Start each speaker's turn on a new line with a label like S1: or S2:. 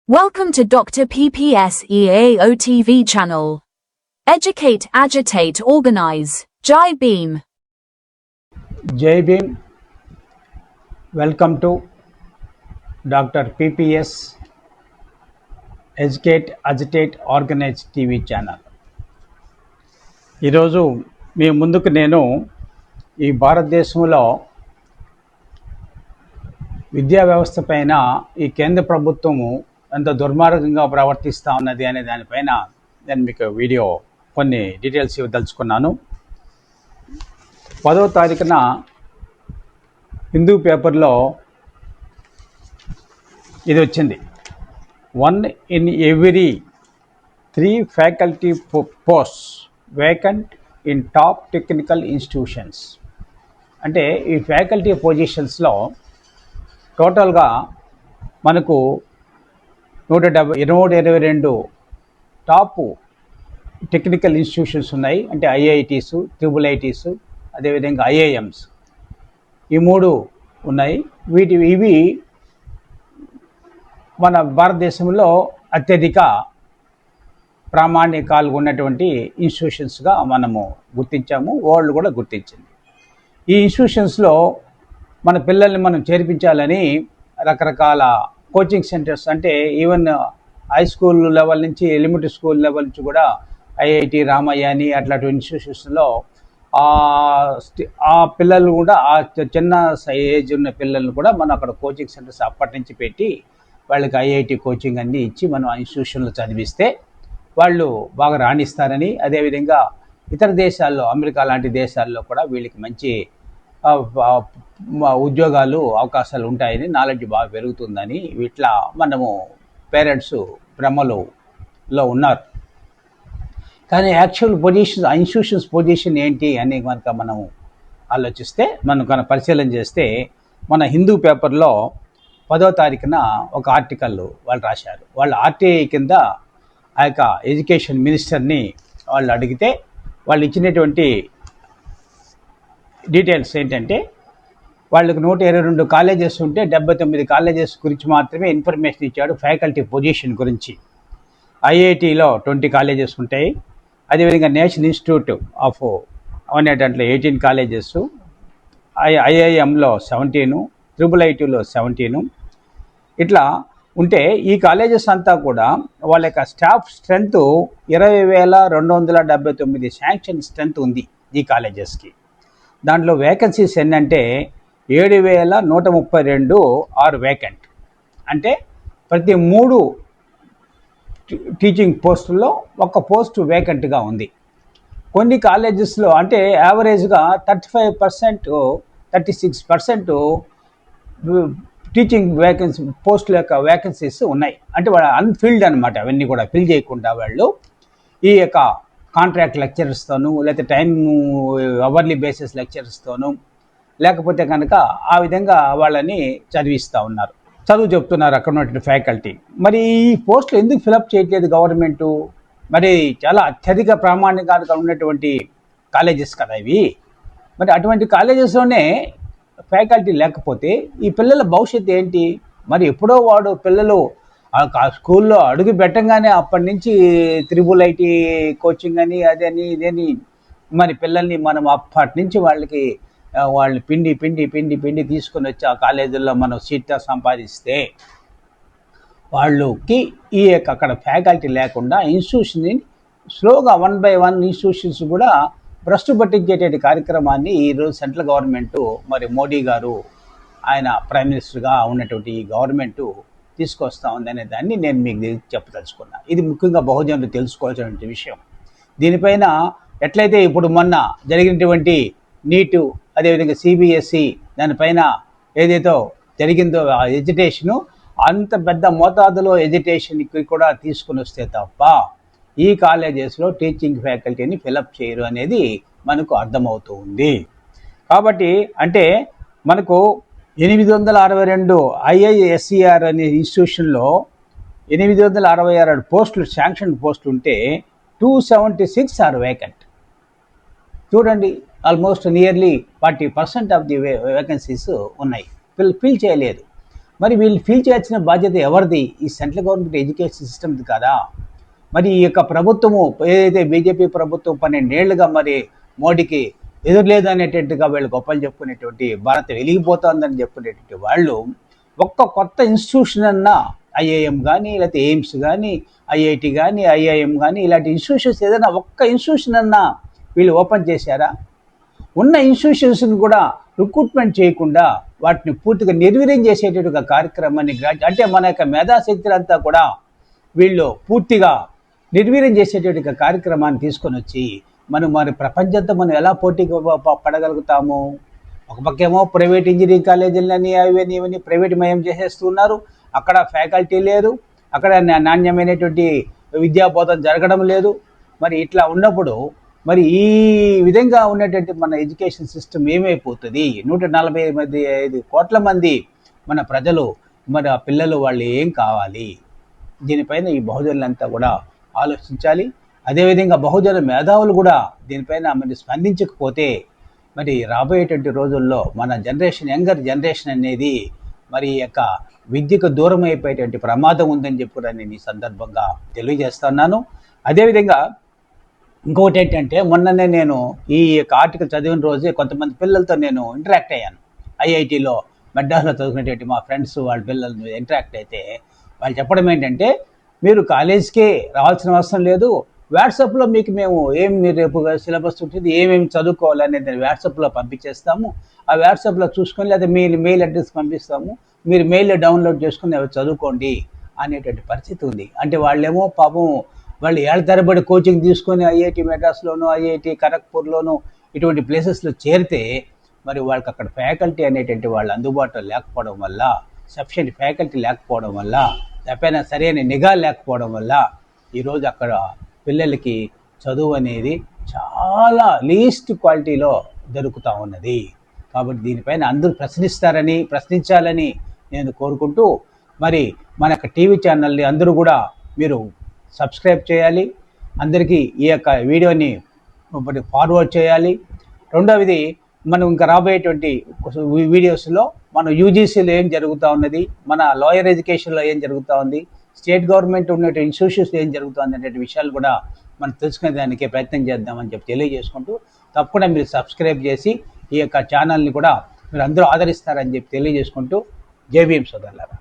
S1: Welcome to Dr. PPS EAO TV channel. Educate, agitate, organize. Jai Bhim.
S2: Jai Bhim. Welcome to Dr. PPS Educate, Agitate, Organize TV channel. ఈరోజు మీ ముందుకు నేను ఈ భారతదేశంలో విద్యా వ్యవస్థ పైన ఈ కేంద్ర ప్రభుత్వము ఎంత దుర్మార్గంగా ప్రవర్తిస్తూ ఉన్నది అనే దానిపైన నేను మీకు వీడియో కొన్ని డీటెయిల్స్ ఇవ్వదలుచుకున్నాను. 10వ తారీఖున హిందూ పేపర్లో ఇది వచ్చింది. 1 in every 3 faculty posts vacant in top technical institutions. అంటే ఈ ఫ్యాకల్టీ పొజిషన్స్లో టోటల్గా మనకు 122 టాప్ టెక్నికల్ ఇన్స్టిట్యూషన్స్ ఉన్నాయి. అంటే ఐఐటీస్, ట్రిపుల్ ఐటీస్, అదేవిధంగా ఐఐఎమ్స్, ఈ 3 ఉన్నాయి. ఇవి మన భారతదేశంలో అత్యధిక ప్రామాణికాలు ఉన్నటువంటి ఇన్స్టిట్యూషన్స్గా మనము గుర్తించాము. వరల్డ్ కూడా గుర్తించింది. ఈ ఇన్స్టిట్యూషన్స్లో మన పిల్లల్ని మనం చేర్పించాలని రకరకాల కోచింగ్ సెంటర్స్, అంటే ఈవెన్ హై స్కూల్ లెవెల్ నుంచి ఎలిమెంటరీ స్కూల్ లెవెల్ నుంచి కూడా ఐఐటి, రామయ్య అని అట్లాంటి ఇన్స్టిట్యూషన్స్లో ఆ పిల్లలు కూడా, ఆ చిన్న ఏజ్ ఉన్న పిల్లల్ని కూడా మనం అక్కడ కోచింగ్ సెంటర్స్ అప్పటి నుంచి పెట్టి వాళ్ళకి ఐఐటి కోచింగ్ అన్నీ ఇచ్చి మనం ఆ ఇన్స్టిట్యూషన్లో చదివిస్తే వాళ్ళు బాగా రాణిస్తారని, అదేవిధంగా ఇతర దేశాల్లో, అమెరికా లాంటి దేశాల్లో కూడా వీళ్ళకి మంచి ఉద్యోగాలు, అవకాశాలు ఉంటాయని, నాలెడ్జ్ బాగా పెరుగుతుందని ఇట్లా మనము పేరెంట్స్ భ్రమలో ఉన్నారు. కానీ యాక్చువల్ పొజిషన్, ఇన్స్టిట్యూషన్స్ పొజిషన్ ఏంటి అని కనుక మనము ఆలోచిస్తే, మనం కనుక పరిశీలన చేస్తే, మన హిందూ పేపర్లో 10వ తారీఖున ఒక ఆర్టికల్ వాళ్ళు రాశారు. వాళ్ళు ఆర్టీఐ కింద ఆ యొక్క ఎడ్యుకేషన్ మినిస్టర్ని వాళ్ళు అడిగితే వాళ్ళు ఇచ్చినటువంటి డీటెయిల్స్ ఏంటంటే, వాళ్ళకి 122 కాలేజెస్ ఉంటే 79 కాలేజెస్ గురించి మాత్రమే ఇన్ఫర్మేషన్ ఇచ్చాడు ఫ్యాకల్టీ పొజిషన్ గురించి. ఐఐటిలో 20 కాలేజెస్ ఉంటాయి. అదేవిధంగా నేషనల్ ఇన్స్టిట్యూట్ ఆఫ్ దాంట్లో 18 కాలేజెస్, ఐఐఎంలో 17, ట్రిపుల్ ఐటీలో 17, ఇట్లా ఉంటే ఈ కాలేజెస్ అంతా కూడా వాళ్ళ యొక్క స్టాఫ్ స్ట్రెంత్ 20,279 శాంక్షన్ స్ట్రెంత్ ఉంది ఈ కాలేజెస్కి. దాంట్లో వేకెన్సీస్ ఏంటంటే 7,132 ఆర్ వేకెంట్. అంటే ప్రతి 3 టీచింగ్ పోస్టుల్లో ఒక పోస్టు వేకెంట్గా ఉంది. కొన్ని కాలేజెస్లో అంటే యావరేజ్గా 35%, 36% టీచింగ్ వేకెన్సీ పోస్టుల యొక్క వేకెన్సీస్ ఉన్నాయి. అంటే వాళ్ళు అన్ఫిల్డ్ అనమాట. అవన్నీ కూడా ఫిల్ చేయకుండా వాళ్ళు ఈ యొక్క కాంట్రాక్ట్ లెక్చరర్స్తోనూ, లేకపోతే టైం అవర్లీ బేసిస్ లెక్చరర్స్తోనూ, లేకపోతే కనుక ఆ విధంగా వాళ్ళని చదివిస్తూ ఉన్నారు, చదువు చెప్తున్నారు అక్కడ ఉన్నటువంటి ఫ్యాకల్టీ. మరి ఈ పోస్టులు ఎందుకు ఫిలప్ చేయట్లేదు గవర్నమెంటు? మరి చాలా అత్యధిక ప్రామాణికాలుగా ఉన్నటువంటి కాలేజెస్ కదా ఇవి. మరి అటువంటి కాలేజెస్లోనే ఫ్యాకల్టీ లేకపోతే ఈ పిల్లల భవిష్యత్తు ఏంటి? మరి ఎప్పుడో వాడు పిల్లలు స్కూల్లో అడుగు పెట్టంగానే అప్పటి నుంచి త్రిబుల్ ఐటీ కోచింగ్ అని, అదని ఇదని, మరి పిల్లల్ని మనం అప్పటి నుంచి వాళ్ళని పిండి పిండి పిండి పిండి తీసుకొని వచ్చి ఆ కాలేజీల్లో మనం సీట్ సంపాదిస్తే వాళ్ళకి ఈ అక్కడ ఫ్యాకల్టీ లేకుండా ఇన్స్టిట్యూషన్ని స్లోగా 1 by 1 ఇన్స్టిట్యూషన్స్ కూడా భ్రష్టు పట్టించేటువంటి కార్యక్రమాన్ని ఈరోజు సెంట్రల్ గవర్నమెంటు, మరి మోడీ గారు, ఆయన ప్రైమ్ మినిస్టర్గా ఉన్నటువంటి ఈ గవర్నమెంటు తీసుకొస్తా ఉందనే దాన్ని నేను మీకు చెప్పదలుచుకున్నా. ఇది ముఖ్యంగా బహుజనులు తెలుసుకోవాల్సినటువంటి విషయం. దీనిపైన ఎట్లయితే ఇప్పుడు మొన్న జరిగినటువంటి నీటు, అదేవిధంగా సిబిఎస్ఈ దానిపైన ఏదైతే జరిగిందో ఎడ్యుకేషను, అంత పెద్ద మోతాదులో ఎడ్యుకేషన్కి కూడా తీసుకుని వస్తే తప్ప ఈ కాలేజెస్లో టీచింగ్ ఫ్యాకల్టీని ఫిలప్ చేయరు అనేది మనకు అర్థమవుతూ ఉంది. కాబట్టి అంటే మనకు 862 ఐఐఎస్సిఆర్ అనే ఇన్స్టిట్యూషన్లో 866 పోస్టులు, శాంక్షన్ పోస్టులు ఉంటే 276 ఆర్ వేకెంట్. చూడండి, almost nearly 40% of the vacancies ఉన్నాయి, ఫిల్ చేయలేదు. మరి వీళ్ళు ఫీల్ చేయాల్సిన బాధ్యత ఎవరిది? ఈ సెంట్రల్ గవర్నమెంట్ ఎడ్యుకేషన్ సిస్టమ్ది కదా. మరి ఈ యొక్క ప్రభుత్వము ఏదైతే బీజేపీ ప్రభుత్వం 12 ఏళ్లుగా మరి మోడీకి ఎదురులేదు అనేటట్టుగా వీళ్ళు గొప్పలు చెప్పుకునేటువంటి భారత్ వెలిగిపోతుందని చెప్పుకునేటువంటి వాళ్ళు ఒక్క కొత్త ఇన్స్టిట్యూషన్ అన్నా ఐఐఎం కానీ లేకపోతే ఎయిమ్స్ కానీ ఐఐటి కానీ ఐఐఎం కానీ ఇలాంటి ఇన్స్టిట్యూషన్స్ ఏదైనా ఒక్క ఇన్స్టిట్యూషన్ అన్నా వీళ్ళు ఓపెన్ చేశారా? ఉన్న ఇన్స్టిట్యూషన్స్ని కూడా రిక్రూట్మెంట్ చేయకుండా వాటిని పూర్తిగా నిర్వీర్యం చేసేటటువంటి కార్యక్రమాన్ని అంటే మన యొక్క మేధాశక్తులంతా కూడా వీళ్ళు పూర్తిగా నిర్వీర్యం చేసేటటువంటి కార్యక్రమాన్ని తీసుకొని వచ్చి మరి ప్రపంచంతో మనం ఎలా పోటీకి పడగలుగుతాము? ఒక పక్కేమో ప్రైవేట్ ఇంజనీరింగ్ కాలేజీలని ఇవన్నీ ప్రైవేట్ మయం చేసేస్తున్నారు. అక్కడ ఫ్యాకల్టీ లేరు, అక్కడ నాణ్యమైనటువంటి విద్యాబోధన జరగడం లేదు. మరి ఇట్లా ఉన్నప్పుడు మరి ఈ విధంగా ఉన్నటువంటి మన ఎడ్యుకేషన్ సిస్టమ్ ఏమైపోతుంది? 145 కోట్ల మంది మన ప్రజలు మరి ఆ పిల్లలు వాళ్ళు ఏం కావాలి? దీనిపైన ఈ బహుజనులంతా కూడా ఆలోచించాలి. అదేవిధంగా బహుజన మేధావులు కూడా దీనిపైన మరి స్పందించకపోతే మరి రాబోయేటువంటి రోజుల్లో మన యంగర్ జనరేషన్ అనేది మరి యొక్క విద్యకు దూరం అయిపోయేటువంటి ప్రమాదం ఉందని చెప్పి నేను ఈ సందర్భంగా తెలియజేస్తున్నాను. అదేవిధంగా ఇంకొకటి ఏంటంటే మొన్ననే నేను ఈ యొక్క ఆర్టికల్ చదివిన రోజే కొంతమంది పిల్లలతో నేను ఇంటరాక్ట్ అయ్యాను. ఐఐటిలో మెడ్రాస్లో చదువుకునేటువంటి మా ఫ్రెండ్స్ వాళ్ళ పిల్లలు ఇంటరాక్ట్ అయితే వాళ్ళు చెప్పడం ఏంటంటే, మీరు కాలేజ్కే రావాల్సిన అవసరం లేదు, వాట్సాప్లో మీకు మేము మీరు రేపు సిలబస్ ఉంటుంది ఏమేమి చదువుకోవాలనేది వాట్సాప్లో పంపించేస్తాము, ఆ వాట్సాప్లో చూసుకొని లేదా మీరు మెయిల్ అడ్రస్ పంపిస్తాము, మీరు మెయిల్లో డౌన్లోడ్ చేసుకుని అవి చదువుకోండి అనేటువంటి పరిస్థితి ఉంది. అంటే వాళ్ళేమో పాపం వాళ్ళు ఏళ్ళ తరబడి కోచింగ్ తీసుకొని ఐఐటి మెడ్రాస్లోను ఐఐటి ఖరగ్పూర్లోను ఇటువంటి ప్లేసెస్లో చేరితే మరి వాళ్ళకి అక్కడ ఫ్యాకల్టీ అనేటువంటి వాళ్ళు అందుబాటులో లేకపోవడం వల్ల, సఫిషియెంట్ ఫ్యాకల్టీ లేకపోవడం వల్ల, తప్పైనా సరైన నిఘా లేకపోవడం వల్ల ఈరోజు అక్కడ పిల్లలకి చదువు అనేది చాలా లీస్ట్ క్వాలిటీలో దొరుకుతూ ఉన్నది. కాబట్టి దీనిపైన అందరూ ప్రశ్నించాలని నేను కోరుకుంటూ, మరి మన యొక్క టీవీ ఛానల్ని అందరూ కూడా మీరు సబ్స్క్రైబ్ చేయాలి, అందరికీ ఈ యొక్క వీడియోని ఫార్వర్డ్ చేయాలి. రెండవది, మనం ఇంకా రాబోయేటువంటి వీడియోస్లో మనం యూజీసీలో ఏం జరుగుతూ ఉన్నది, మన లోయర్ ఎడ్యుకేషన్లో ఏం జరుగుతూ ఉంది, స్టేట్ గవర్నమెంట్ ఉన్నటువంటి ఇన్స్టిట్యూషన్స్లో ఏం జరుగుతుంది అనే విషయాలు కూడా మనం తెలుసుకునేదానికి ప్రయత్నం చేద్దామని చెప్పి తెలియజేసుకుంటూ, తప్పకుండా మీరు సబ్స్క్రైబ్ చేసి ఈ యొక్క ఛానల్ని కూడా మీరు అందరూ ఆదరిస్తారని చెప్పి తెలియజేసుకుంటూ, జై భీమ్ సోదరులారా.